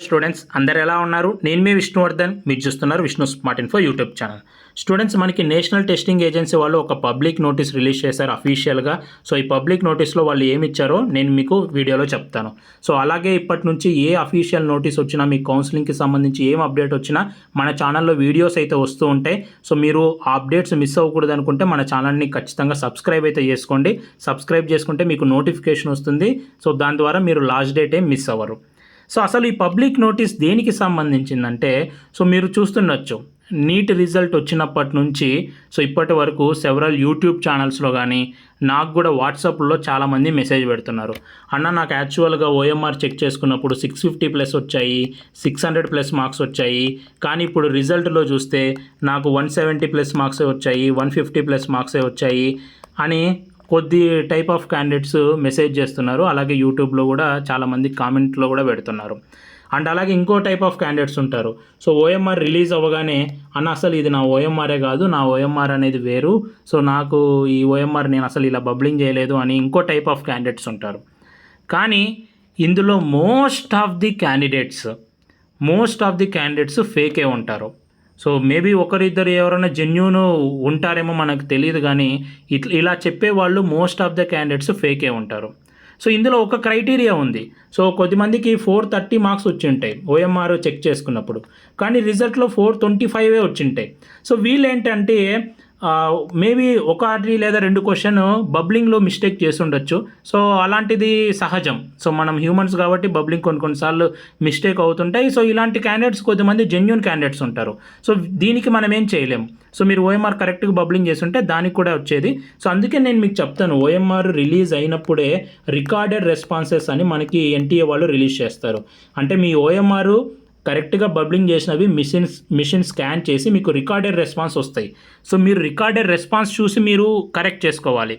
Students అందరు ఎలా ఉన్నారు? నేను మీ విష్ణువర్ధన్. మీరు చూస్తున్నారు Vishnu smart info YouTube channel. Students, మనకి నేషనల్ టెస్టింగ్ ఏజెన్సీ వాళ్ళు ఒక పబ్లిక్ నోటీస్ రిలీజ్ చేశారు అఫీషియల్గా. సో ఈ పబ్లిక్ నోటీస్లో వాళ్ళు ఏమి ఇచ్చారో నేను మీకు వీడియోలో చెప్తాను. సో అలాగే ఇప్పటి నుంచి ఏ అఫీషియల్ నోటీస్ వచ్చినా, మీ కౌన్సిలింగ్కి సంబంధించి ఏం అప్డేట్ వచ్చినా మన ఛానల్లో వీడియోస్ అయితే వస్తూ ఉంటాయి. సో మీరు ఆ అప్డేట్స్ మిస్ అవ్వకూడదు అనుకుంటే మన ఛానల్ని ఖచ్చితంగా సబ్స్క్రైబ్ అయితే చేసుకోండి. సబ్స్క్రైబ్ చేసుకుంటే మీకు నోటిఫికేషన్ వస్తుంది. సో దాని ద్వారా మీరు లాస్ట్ డేట్ ఏం మిస్ అవ్వరు. సో అసలు ఈ పబ్లిక్ నోటీస్ దేనికి సంబంధించిందంటే, సో మీరు చూస్తుండొచ్చు, నీట్ రిజల్ట్ వచ్చినప్పటి నుంచి సో ఇప్పటి వరకు సెవరల్ యూట్యూబ్ ఛానల్స్లో కానీ, నాకు కూడా వాట్సాప్లో చాలామంది మెసేజ్ పెడుతున్నారు. అన్న, నాకు యాక్చువల్గా ఓఎంఆర్ చెక్ చేసుకున్నప్పుడు 650+ వచ్చాయి, 600+ మార్క్స్ వచ్చాయి, కానీ ఇప్పుడు రిజల్ట్లో చూస్తే నాకు 170+ మార్క్సే వచ్చాయి, 150+ మార్క్సే వచ్చాయి అని కొద్ది టైప్ ఆఫ్ క్యాండిడేట్స్ మెసేజ్ చేస్తున్నారు. అలాగే యూట్యూబ్లో కూడా చాలామంది కామెంట్లో కూడా పెడుతున్నారు. అండ్ అలాగే ఇంకో టైప్ ఆఫ్ క్యాండిడేట్స్ ఉంటారు. సో ఓఎంఆర్ రిలీజ్ అవ్వగానే, అన్న అసలు ఇది నా ఓఎంఆరే కాదు, నా ఓఎంఆర్ అనేది వేరు, సో నాకు ఈ ఓఎంఆర్ నేను అసలు ఇలా బబ్లింగ్ చేయలేదు అని ఇంకో టైప్ ఆఫ్ క్యాండిడేట్స్ ఉంటారు. కానీ ఇందులో మోస్ట్ ఆఫ్ ది క్యాండిడేట్స్ ఫేకే ఉంటారు. సో మేబీ ఒకరిద్దరు ఎవరైనా జెన్యూన్ ఉంటారేమో మనకు తెలియదు, కానీ ఇలా చెప్పేవాళ్ళు మోస్ట్ ఆఫ్ ద క్యాండిడేట్స్ ఫేకే ఉంటారు. సో ఇందులో ఒక క్రైటీరియా ఉంది. సో కొద్దిమందికి 430 మార్క్స్ వచ్చి ఉంటాయి ఓఎంఆర్ చెక్ చేసుకున్నప్పుడు, కానీ రిజల్ట్లో 425 వచ్చి ఉంటాయి. సో వీళ్ళు ఏంటంటే మేబీ ఒకటి లేదా 2 క్వశ్చన్ బబ్లింగ్లో మిస్టేక్ చేసి ఉండొచ్చు. సో అలాంటిది సహజం. సో మనం హ్యూమన్స్ కాబట్టి బబ్లింగ్ కొన్నిసార్లు మిస్టేక్ అవుతుంటాయి. సో ఇలాంటి క్యాండిడేట్స్ కొద్దిమంది జెన్యూన్ క్యాండిడేట్స్ ఉంటారు. సో దీనికి మనం ఏం చేయలేం. సో మీరు ఓఎంఆర్ కరెక్ట్గా బబ్లింగ్ చేసి ఉంటే దానికి కూడా వచ్చేది. సో అందుకే నేను మీకు చెప్తాను, ఓఎంఆర్ రిలీజ్ అయినప్పుడే రికార్డెడ్ రెస్పాన్సెస్ అని మనకి ఎన్టీఏ వాళ్ళు రిలీజ్ చేస్తారు. అంటే మీ ఓఎంఆర్ కరెక్ట్గా బబ్లింగ్ చేసినవి మిషన్ స్కాన్ చేసి మీకు రికార్డెడ్ రెస్పాన్స్ వస్తాయి. సో మీరు రికార్డెడ్ రెస్పాన్స్ చూసి మీరు కరెక్ట్ చేసుకోవాలి.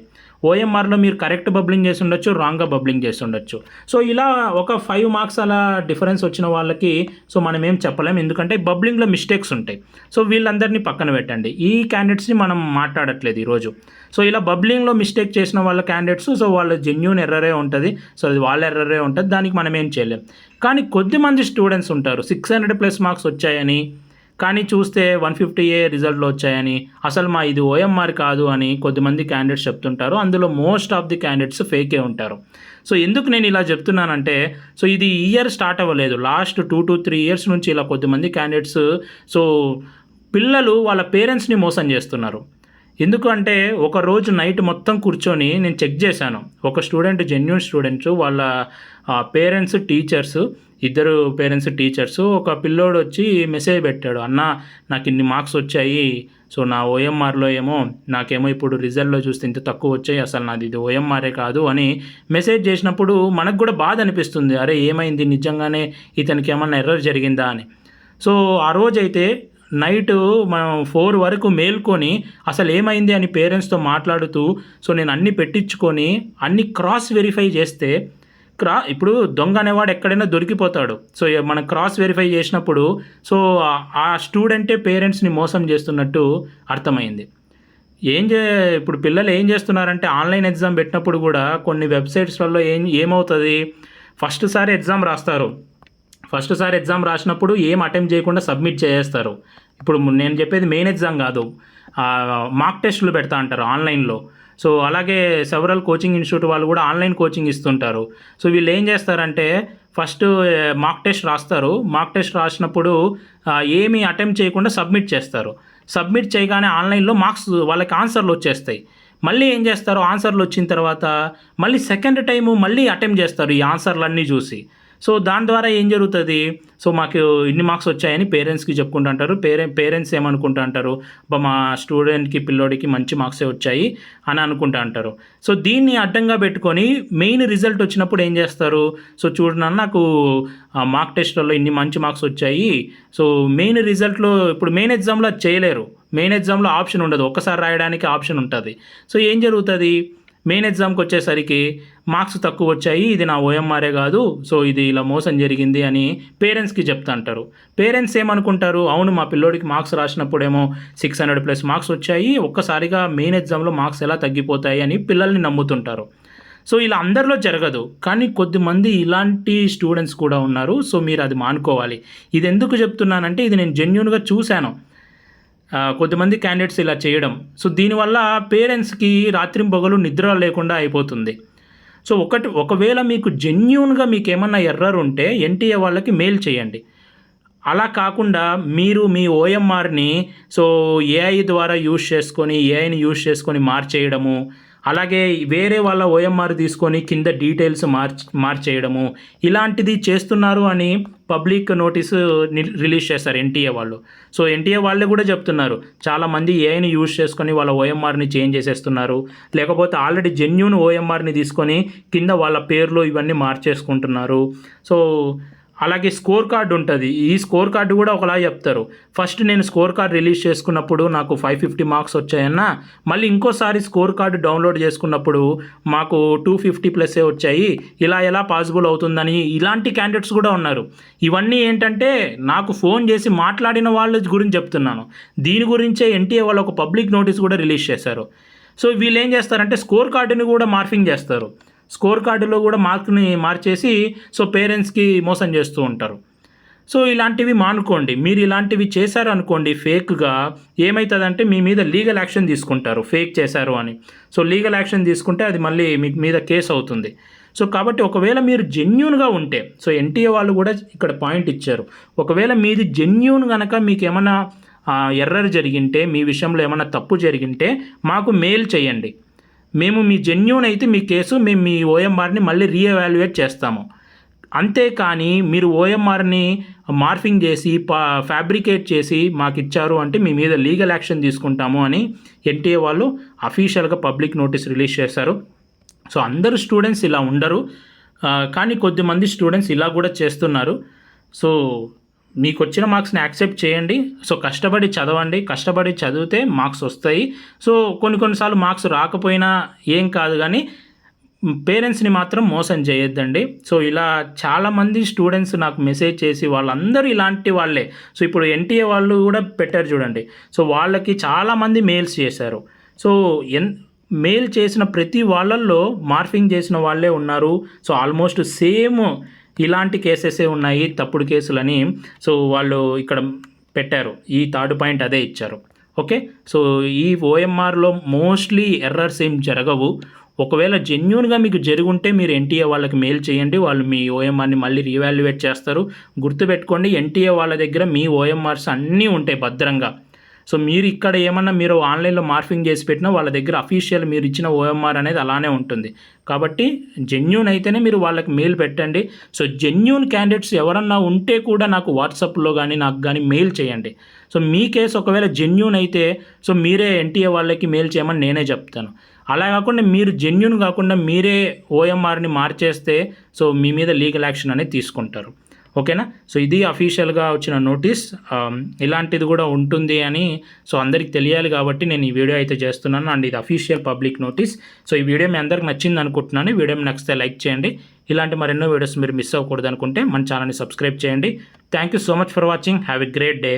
ఓఎంఆర్లో మీరు కరెక్ట్ బబ్లింగ్ చేసి ఉండొచ్చు, రాంగ్గా బబ్లింగ్ చేసి ఉండొచ్చు. సో ఇలా ఒక 5 మార్క్స్ అలా డిఫరెన్స్ వచ్చిన వాళ్ళకి సో మనం ఏం చెప్పలేం, ఎందుకంటే బబ్లింగ్లో మిస్టేక్స్ ఉంటాయి. సో వీళ్ళందరినీ పక్కన పెట్టండి, ఈ క్యాండిడేట్స్ని మనం మాట్లాడట్లేదు ఈరోజు. సో ఇలా బబ్లింగ్లో మిస్టేక్ చేసిన వాళ్ళ క్యాండిడేట్స్, సో వాళ్ళ జెన్యూన్ ఎర్రరే ఉంటుంది. సో అది వాళ్ళ ఎర్రరే ఉంటుంది, దానికి మనం ఏం చేయలేం. కానీ కొద్దిమంది స్టూడెంట్స్ ఉంటారు 600+ మార్క్స్ వచ్చాయని, కానీ చూస్తే 150 రిజల్ట్లో వచ్చాయని, అసలు మా ఇది ఓఎంఆర్ కాదు అని కొద్దిమంది క్యాండిడేట్స్ చెప్తుంటారు. అందులో మోస్ట్ ఆఫ్ ది క్యాండిడేట్స్ ఫేకే ఉంటారు. సో ఎందుకు నేను ఇలా చెప్తున్నానంటే, సో ఇది ఇయర్ స్టార్ట్ అవ్వలేదు, లాస్ట్ 2 to 3 ఇయర్స్ నుంచి ఇలా కొద్దిమంది క్యాండిడేట్స్ సో పిల్లలు వాళ్ళ పేరెంట్స్ని మోసం చేస్తున్నారు. ఎందుకంటే ఒక రోజు నైట్ మొత్తం కూర్చొని నేను చెక్ చేశాను. ఒక స్టూడెంట్, జెన్యూన్ స్టూడెంట్స్, వాళ్ళ పేరెంట్స్ టీచర్స్, ఇద్దరు పేరెంట్స్ టీచర్స్, ఒక పిల్లోడు వచ్చి మెసేజ్ పెట్టాడు, అన్న నాకు ఇన్ని మార్క్స్ వచ్చాయి, సో నా ఓఎంఆర్లో ఏమో నాకేమో ఇప్పుడు రిజల్ట్లో చూస్తే ఇంత తక్కువ వచ్చాయి, అసలు నాది ఇది ఓఎంఆరే కాదు అని మెసేజ్ చేసినప్పుడు మనకు కూడా బాధ అనిపిస్తుంది. అరే ఏమైంది, నిజంగానే ఇతనికి ఏమన్నా ఎర్రర్ జరిగిందా అని. సో ఆ రోజైతే నైట్ మనం 4 వరకు మేల్కొని అసలు ఏమైంది అని పేరెంట్స్తో మాట్లాడుతూ, సో నేను అన్నీ పెట్టించుకొని అన్ని క్రాస్ వెరిఫై చేస్తే, ఇప్పుడు దొంగ అనేవాడు ఎక్కడైనా దొరికిపోతాడు. సో మనం క్రాస్ వెరిఫై చేసినప్పుడు సో ఆ స్టూడెంటే పేరెంట్స్ని మోసం చేస్తున్నట్టు అర్థమైంది. ఇప్పుడు పిల్లలు ఏం చేస్తున్నారంటే, ఆన్లైన్ ఎగ్జామ్ పెట్టినప్పుడు కూడా కొన్ని వెబ్సైట్స్లలో ఏమవుతుంది, ఫస్ట్ సారి ఎగ్జామ్ రాసినప్పుడు ఏం అటెంప్ట్ చేయకుండా సబ్మిట్ చేసేస్తారు. ఇప్పుడు నేను చెప్పేది మెయిన్ ఎగ్జామ్ కాదు, మాక్ టెస్టులు పెడతా అంటారు ఆన్లైన్లో. సో అలాగే సెవరల్ కోచింగ్ ఇన్స్టిట్యూట్ వాళ్ళు కూడా ఆన్లైన్ కోచింగ్ ఇస్తుంటారు. సో వీళ్ళు ఏం చేస్తారంటే, ఫస్ట్ మాక్ టెస్ట్ రాస్తారు, మాక్ టెస్ట్ రాసినప్పుడు ఏమీ అటెంప్ట్ చేయకుండా సబ్మిట్ చేస్తారు. సబ్మిట్ చేయగానే ఆన్లైన్లో మార్క్స్ వాళ్ళకి ఆన్సర్లు వచ్చేస్తాయి. మళ్ళీ ఏం చేస్తారు, ఆన్సర్లు వచ్చిన తర్వాత మళ్ళీ సెకండ్ టైము మళ్ళీ అటెంప్ట్ చేస్తారు ఈ ఆన్సర్లన్నీ చూసి. సో దాని ద్వారా ఏం జరుగుతుంది, సో మాకు ఇన్ని మార్క్స్ వచ్చాయని పేరెంట్స్కి చెప్పుకుంటూ అంటారు. పేరెంట్స్ ఏమనుకుంటూ అంటారు, మా స్టూడెంట్కి, పిల్లోడికి మంచి మార్క్సే వచ్చాయి అని అనుకుంటూ అంటారు. సో దీన్ని అడ్డంగా పెట్టుకొని మెయిన్ రిజల్ట్ వచ్చినప్పుడు ఏం చేస్తారు, సో చూడన్నా నాకు మార్క్ టెస్ట్లో ఇన్ని మంచి మార్క్స్ వచ్చాయి, సో మెయిన్ రిజల్ట్లో ఇప్పుడు మెయిన్ ఎగ్జామ్లో అది చేయలేరు. మెయిన్ ఎగ్జామ్లో ఆప్షన్ ఉండదు, ఒక్కసారి రాయడానికి ఆప్షన్ ఉంటుంది. సో ఏం జరుగుతుంది, మెయిన్ ఎగ్జామ్కి వచ్చేసరికి మార్క్స్ తక్కువ వచ్చాయి, ఇది నా ఓఎంఆరే కాదు, సో ఇది ఇలా మోసం జరిగింది అని పేరెంట్స్కి చెప్తా అంటారు. పేరెంట్స్ ఏమనుకుంటారు, అవును మా పిల్లోడికి మార్క్స్ రాసినప్పుడేమో 600+ మార్క్స్ వచ్చాయి, ఒక్కసారిగా మెయిన్ ఎగ్జామ్లో మార్క్స్ ఎలా తగ్గిపోతాయి అని పిల్లల్ని నమ్ముతుంటారు. సో ఇలా అందరిలో జరగదు, కానీ కొద్దిమంది ఇలాంటి స్టూడెంట్స్ కూడా ఉన్నారు. సో మీరు అది మానుకోవాలి. ఇది ఎందుకు చెప్తున్నానంటే ఇది నేను జెన్యూన్గా చూశాను, కొద్దిమంది క్యాండిడేట్స్ ఇలా చేయడం. సో దీనివల్ల పేరెంట్స్కి రాత్రింపగలు నిద్ర లేకుండా అయిపోతుంది. సో ఒకవేళ మీకు జెన్యూన్గా మీకు ఏమన్నా ఎర్రర్ ఉంటే ఎన్టీఏ వాళ్ళకి మెయిల్ చేయండి. అలా కాకుండా మీరు మీ ఓఎంఆర్ని సో ఏఐ ద్వారా ఏఐని యూజ్ చేసుకొని మార్చేయడము, అలాగే వేరే వాళ్ళ ఓఎంఆర్ తీసుకొని కింద డీటెయిల్స్ మార్చేయడము, ఇలాంటిది చేస్తున్నారు అని పబ్లిక్ నోటీసు రిలీజ్ చేస్తారు ఎన్టీఏ వాళ్ళు. సో ఎన్టీఏ వాళ్ళే కూడా చెప్తున్నారు, చాలామంది ఏఐని యూజ్ చేసుకొని వాళ్ళ ఓఎంఆర్ని చేంజ్ చేసేస్తున్నారు, లేకపోతే ఆల్రెడీ జెన్యూన్ ఓఎంఆర్ని తీసుకొని కింద వాళ్ళ పేర్లు ఇవన్నీ మార్చేసుకుంటున్నారు. సో అలాగే స్కోర్ కార్డు ఉంటుంది. ఈ స్కోర్ కార్డు కూడా ఒకలా చెప్తారు. ఫస్ట్ నేను స్కోర్ కార్డు రిలీజ్ చేసుకున్నప్పుడు నాకు 550 మార్క్స్ వచ్చాయన్నా, మళ్ళీ ఇంకోసారి స్కోర్ కార్డు డౌన్లోడ్ చేసుకున్నప్పుడు మాకు 250+ వచ్చాయి, ఇలా ఎలా పాసిబుల్ అవుతుందని ఇలాంటి క్యాండిడేట్స్ కూడా ఉన్నారు. ఇవన్నీ ఏంటంటే నాకు ఫోన్ చేసి మాట్లాడిన వాళ్ళ గురించి చెప్తున్నాను. దీని గురించే ఎన్టీఏ వాళ్ళు ఒక పబ్లిక్ నోటీస్ కూడా రిలీజ్ చేశారు. సో వీళ్ళు ఏం చేస్తారంటే స్కోర్ కార్డుని కూడా మార్ఫింగ్ చేస్తారు. స్కోర్ కార్డులో కూడా మార్క్ని మార్చేసి సో పేరెంట్స్కి మోసం చేస్తూ ఉంటారు. సో ఇలాంటివి మానుకోండి. మీరు ఇలాంటివి చేశారు అనుకోండి ఫేక్గా, ఏమవుతుందంటే మీ మీద లీగల్ యాక్షన్ తీసుకుంటారు ఫేక్ చేశారు అని. సో లీగల్ యాక్షన్ తీసుకుంటే అది మళ్ళీ మీ మీద కేసు అవుతుంది. సో కాబట్టి ఒకవేళ మీరు జెన్యూన్గా ఉంటే, సో ఎన్టీఏ వాళ్ళు కూడా ఇక్కడ పాయింట్ ఇచ్చారు, ఒకవేళ మీది జెన్యూన్ కనుక మీకు ఏమైనా ఎర్రర్ జరిగింటే, మీ విషయంలో ఏమైనా తప్పు జరిగింటే మాకు మెయిల్ చేయండి. మేము మీ జెన్యూన్ అయితే మీ కేసు మేము మీ ఓఎంఆర్ని మళ్ళీ రీఎవాల్యుయేట్ చేస్తాము. అంతేకాని మీరు ఓఎంఆర్ని మార్ఫింగ్ చేసి ఫ్యాబ్రికేట్ చేసి మాకు ఇచ్చారు అంటే మీ మీద లీగల్ యాక్షన్ తీసుకుంటాము అని ఎన్టీఏ వాళ్ళు అఫీషియల్గా పబ్లిక్ నోటీస్ రిలీజ్ చేశారు. సో అందరూ స్టూడెంట్స్ ఇలా ఉండరు, కానీ కొద్దిమంది స్టూడెంట్స్ ఇలా కూడా చేస్తున్నారు. సో మీకు వచ్చిన మార్క్స్ని యాక్సెప్ట్ చేయండి. సో కష్టపడి చదవండి, కష్టపడి చదివితే మార్క్స్ వస్తాయి. సో కొన్నిసార్లు మార్క్స్ రాకపోయినా ఏం కాదు, కానీ పేరెంట్స్ని మాత్రం మోసం చేయొద్దండి. సో ఇలా చాలామంది స్టూడెంట్స్ నాకు మెసేజ్ చేసి వాళ్ళందరూ ఇలాంటి వాళ్ళే. సో ఇప్పుడు ఎన్టీఏ వాళ్ళు కూడా పెట్టారు చూడండి. సో వాళ్ళకి చాలామంది మెయిల్స్ చేశారు. సో మెయిల్ చేసిన ప్రతి వాళ్ళల్లో మార్ఫింగ్ చేసిన వాళ్ళే ఉన్నారు. సో ఆల్మోస్ట్ సేమ్ ఇలాంటి కేసెసే ఉన్నాయి, తప్పుడు కేసులని. సో వాళ్ళు ఇక్కడ పెట్టారు, ఈ థర్డ్ పాయింట్ అదే ఇచ్చారు. ఓకే, సో ఈ ఓఎంఆర్లో మోస్ట్లీ ఎర్రర్స్ ఏం జరగవు. ఒకవేళ జెన్యూన్గా మీకు జరుగుంటే మీరు ఎన్టీఏ వాళ్ళకి మెయిల్ చేయండి, వాళ్ళు మీ ఓఎంఆర్ని మళ్ళీ రీవాల్యుయేట్ చేస్తారు. గుర్తుపెట్టుకోండి, ఎన్టీఏ వాళ్ళ దగ్గర మీ ఓఎంఆర్స్ అన్నీ ఉంటాయి భద్రంగా. సో మీరు ఇక్కడ ఏమన్నా మీరు ఆన్లైన్లో మార్ఫింగ్ చేసి పెట్టినా వాళ్ళ దగ్గర అఫీషియల్ మీరు ఇచ్చిన ఓఎంఆర్ అనేది అలానే ఉంటుంది. కాబట్టి జెన్యూన్ అయితేనే మీరు వాళ్ళకి మెయిల్ పెట్టండి. సో జెన్యూన్ క్యాండిడేట్స్ ఎవరన్నా ఉంటే కూడా నాకు వాట్సాప్లో కానీ నాకు కానీ మెయిల్ చేయండి. సో మీ కేసు ఒకవేళ జెన్యూన్ అయితే సో మీరే ఎన్టీఏ వాళ్ళకి మెయిల్ చేయమని నేనే చెప్తాను. అలా కాకుండా మీరు జెన్యూన్ కాకుండా మీరే ఓఎంఆర్ని మార్చేస్తే సో మీ మీద లీగల్ యాక్షన్ అనేది తీసుకుంటారు. ఓకేనా? సో ఇది అఫీషియల్గా వచ్చిన నోటీస్. ఇలాంటిది కూడా ఉంటుంది అని సో అందరికి తెలియాలి కాబట్టి నేను ఈ వీడియో అయితే చేస్తున్నాను. అండ్ ఇది అఫీషియల్ పబ్లిక్ నోటీస్. సో ఈ వీడియో మీ అందరికి నచ్చింది అనుకుంటున్నాను. వీడియో నచ్చితే లైక్ చేయండి. ఇలాంటి మరెన్నో వీడియోస్ మీరు మిస్ అవ్వకూడదు అనుకుంటే మన ఛానల్ని సబ్స్క్రైబ్ చేయండి. Thank you so much for watching. Have a great day.